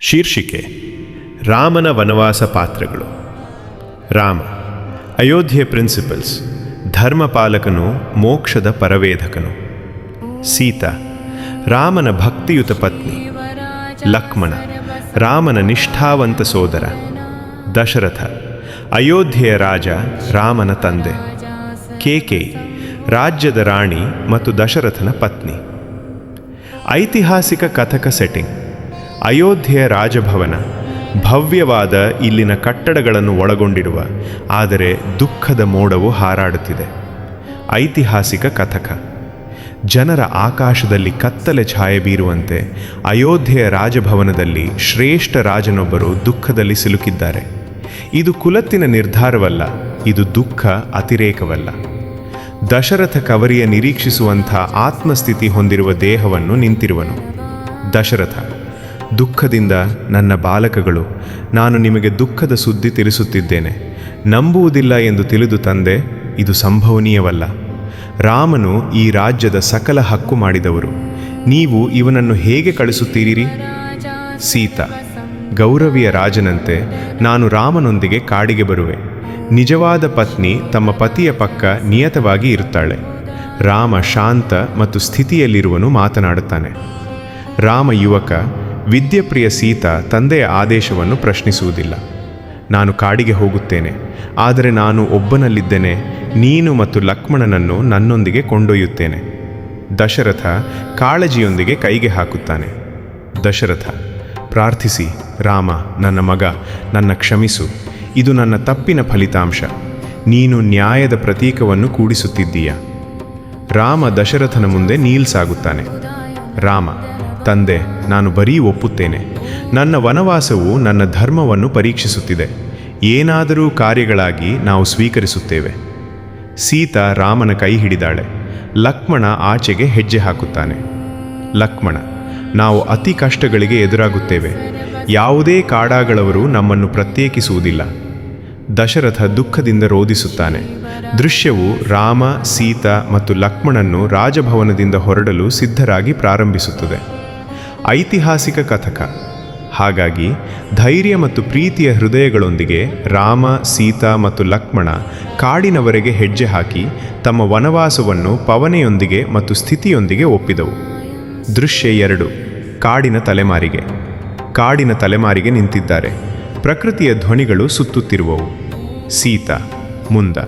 ಶೀರ್ಷಿಕೆ ರಾಮನ ವನವಾಸ ಪಾತ್ರಗಳು. ರಾಮ ಅಯೋಧ್ಯೆ ಪ್ರಿನ್ಸಿಪಲ್ಸ್, ಧರ್ಮಪಾಲಕನು, ಮೋಕ್ಷದ ಪರವೇಧಕನು. ಸೀತಾ ರಾಮನ ಭಕ್ತಿಯುತ ಪತ್ನಿ. ಲಕ್ಷ್ಮಣ ರಾಮನ ನಿಷ್ಠಾವಂತ ಸೋದರ. ದಶರಥ ಅಯೋಧ್ಯೆಯ ರಾಜ, ರಾಮನ ತಂದೆ. ಕೇಕೇಯಿ ರಾಜ್ಯದ ರಾಣಿ ಮತ್ತು ದಶರಥನ ಪತ್ನಿ. ಐತಿಹಾಸಿಕ ಕಥಕ ಸೆಟ್ಟಿಂಗ್. ಅಯೋಧ್ಯೆಯ ರಾಜಭವನ ಭವ್ಯವಾದ ಇಲ್ಲಿನ ಕಟ್ಟಡಗಳನ್ನು ಒಳಗೊಂಡಿರುವ, ಆದರೆ ದುಃಖದ ಮೋಡವು ಹಾರಾಡುತ್ತಿದೆ. ಐತಿಹಾಸಿಕ ಕಥಕ. ಜನರ ಆಕಾಶದಲ್ಲಿ ಕತ್ತಲೆ ಛಾಯೆ ಬೀರುವಂತೆ ಅಯೋಧ್ಯೆಯ ರಾಜಭವನದಲ್ಲಿ ಶ್ರೇಷ್ಠ ರಾಜನೊಬ್ಬರು ದುಃಖದಲ್ಲಿ ಸಿಲುಕಿದ್ದಾರೆ. ಇದು ಕುಲತ್ತಿನ ನಿರ್ಧಾರವಲ್ಲ, ಇದು ದುಃಖ ಅತಿರೇಕವಲ್ಲ. ದಶರಥ ಕವರಿಯ ನಿರೀಕ್ಷಿಸುವಂಥ ಆತ್ಮಸ್ಥಿತಿ ಹೊಂದಿರುವ ದೇಹವನ್ನು ನಿಂತಿರುವನು. ದಶರಥ ದುಃಖದಿಂದ, ನನ್ನ ಬಾಲಕಗಳು, ನಾನು ನಿಮಗೆ ದುಃಖದ ಸುದ್ದಿ ತಿಳಿಸುತ್ತಿದ್ದೇನೆ. ನಂಬುವುದಿಲ್ಲ ಎಂದು ತಿಳಿದು ತಂದೆ, ಇದು ಸಂಭವನೀಯವಲ್ಲ. ರಾಮನು ಈ ರಾಜ್ಯದ ಸಕಲ ಹಕ್ಕು ಮಾಡಿದವರು. ನೀವು ಇವನನ್ನು ಹೇಗೆ ಕಳಿಸುತ್ತೀರಿ? ಸೀತಾ ಗೌರವಿಯ ರಾಜನಂತೆ ನಾನು ರಾಮನೊಂದಿಗೆ ಕಾಡಿಗೆ ಬರುವೆ. ನಿಜವಾದ ಪತ್ನಿ ತಮ್ಮ ಪತಿಯ ಪಕ್ಕ ನಿಯತವಾಗಿ ಇರುತ್ತಾಳೆ. ರಾಮ ಶಾಂತ ಮತ್ತು ಸ್ಥಿತಿಯಲ್ಲಿರುವನು ಮಾತನಾಡುತ್ತಾನೆ. ರಾಮ ಯುವಕ, ವಿದ್ಯೆಪ್ರಿಯ ಸೀತಾ ತಂದೆಯ ಆದೇಶವನ್ನು ಪ್ರಶ್ನಿಸುವುದಿಲ್ಲ. ನಾನು ಕಾಡಿಗೆ ಹೋಗುತ್ತೇನೆ, ಆದರೆ ನಾನು ಒಬ್ಬನಲ್ಲಿದ್ದೇನೆ. ನೀನು ಮತ್ತು ಲಕ್ಷ್ಮಣನನ್ನು ನನ್ನೊಂದಿಗೆ ಕೊಂಡೊಯ್ಯುತ್ತೇನೆ. ದಶರಥ ಕಾಳಜಿಯೊಂದಿಗೆ ಕೈಗೆ ಹಾಕುತ್ತಾನೆ. ದಶರಥ ಪ್ರಾರ್ಥಿಸಿ, ರಾಮ ನನ್ನ ಮಗ, ನನ್ನ ಕ್ಷಮಿಸು. ಇದು ನನ್ನ ತಪ್ಪಿನ ಫಲಿತಾಂಶ. ನೀನು ನ್ಯಾಯದ ಪ್ರತೀಕವನ್ನು ಕೂಡಿಸುತ್ತಿದ್ದೀಯ. ರಾಮ ದಶರಥನ ಮುಂದೆ ನೀಲ್ಸಾಗುತ್ತಾನೆ. ರಾಮ ತಂದೆ, ನಾನು ಬರೀ ಒಪ್ಪುತ್ತೇನೆ. ನನ್ನ ವನವಾಸವು ನನ್ನ ಧರ್ಮವನ್ನು ಪರೀಕ್ಷಿಸುತ್ತಿದೆ. ಏನಾದರೂ ಕಾರ್ಯಗಳಾಗಿ ನಾವು ಸ್ವೀಕರಿಸುತ್ತೇವೆ. ಸೀತಾ ರಾಮನ ಕೈ ಹಿಡಿದಾಳೆ. ಲಕ್ಷ್ಮಣ ಆಚೆಗೆ ಹೆಜ್ಜೆ ಹಾಕುತ್ತಾನೆ. ಲಕ್ಷ್ಮಣ ನಾವು ಅತಿ ಕಷ್ಟಗಳಿಗೆ ಎದುರಾಗುತ್ತೇವೆ. ಯಾವುದೇ ಕಾಡಾಗಳವರು ನಮ್ಮನ್ನು ಪ್ರತ್ಯೇಕಿಸುವುದಿಲ್ಲ. ದಶರಥ ದುಃಖದಿಂದ ರೋದಿಸುತ್ತಾನೆ. ದೃಶ್ಯವು ರಾಮ, ಸೀತಾ ಮತ್ತು ಲಕ್ಷ್ಮಣನ್ನು ರಾಜಭವನದಿಂದ ಹೊರಡಲು ಸಿದ್ಧರಾಗಿ ಪ್ರಾರಂಭಿಸುತ್ತದೆ. ಐತಿಹಾಸಿಕ ಕಥಕ. ಹಾಗಾಗಿ ಧೈರ್ಯ ಮತ್ತು ಪ್ರೀತಿಯ ಹೃದಯಗಳೊಂದಿಗೆ ರಾಮ, ಸೀತಾ ಮತ್ತು ಲಕ್ಷ್ಮಣ ಕಾಡಿನವರೆಗೆ ಹೆಜ್ಜೆ ಹಾಕಿ ತಮ್ಮ ವನವಾಸವನ್ನು ಪವನೆಯೊಂದಿಗೆ ಮತ್ತು ಸ್ಥಿತಿಯೊಂದಿಗೆ ಒಪ್ಪಿದವು. ದೃಶ್ಯ 2. ಕಾಡಿನ ತಲೆಮಾರಿಗೆ. ಕಾಡಿನ ತಲೆಮಾರಿಗೆ ನಿಂತಿದ್ದಾರೆ. ಪ್ರಕೃತಿಯ ಧ್ವನಿಗಳು ಸುತ್ತುತ್ತಿರುವವು. ಸೀತಾ ಮುಂದ.